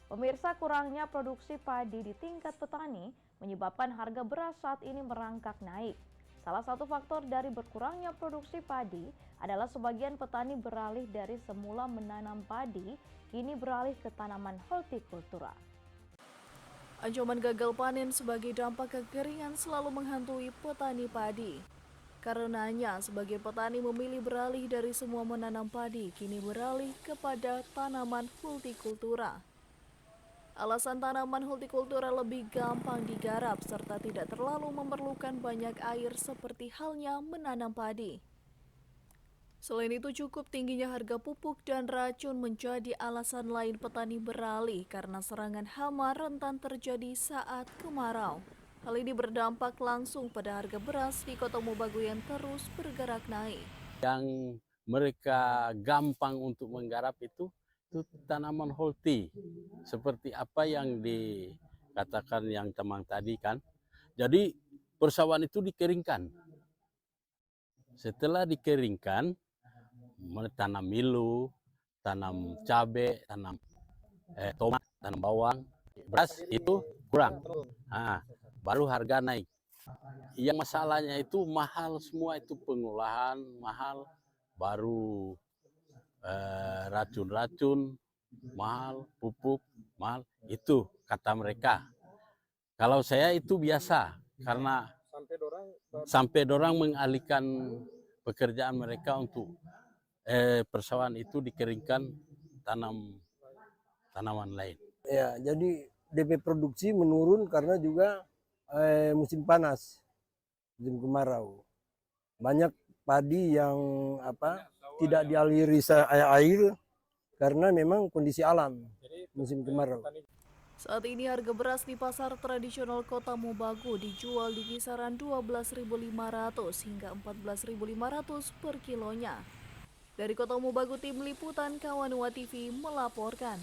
Pemirsa, kurangnya produksi padi di tingkat petani menyebabkan harga beras saat ini merangkak naik. Salah satu faktor dari berkurangnya produksi padi adalah sebagian petani beralih dari semula menanam padi, kini beralih ke tanaman hortikultura. Ancaman gagal panen sebagai dampak kekeringan selalu menghantui petani padi. Karenanya, sebagian petani memilih beralih dari semua menanam padi, kini beralih kepada tanaman hortikultura. Alasan tanaman hortikultura lebih gampang digarap serta tidak terlalu memerlukan banyak air seperti halnya menanam padi. Selain itu, cukup tingginya harga pupuk dan racun menjadi alasan lain petani beralih karena serangan hama rentan terjadi saat kemarau. Hal ini berdampak langsung pada harga beras di Kota Mobagu yang terus bergerak naik. Yang mereka gampang untuk menggarap itu tanaman holti. Seperti apa yang dikatakan yang teman tadi kan. Jadi persawahan itu dikeringkan. Setelah dikeringkan, tanam milu, tanam cabai, tanam tomat, tanam bawang. Beras itu kurang. Nah, baru harga naik. Yang masalahnya itu mahal semua, itu pengolahan mahal, baru racun-racun mahal, pupuk mahal, itu kata mereka. Kalau saya itu biasa, karena sampai dorang mengalihkan pekerjaan mereka untuk persawahan itu dikeringkan, tanam tanaman lain. Ya, jadi DP produksi menurun karena juga musim panas, musim kemarau. Banyak padi yang tidak dialiri air karena memang kondisi alam musim kemarau. Saat ini harga beras di pasar tradisional Kota Mobagu dijual di kisaran 12.500 hingga 14.500 per kilonya. Dari Kota Mobagu, tim liputan Kawanua TV melaporkan.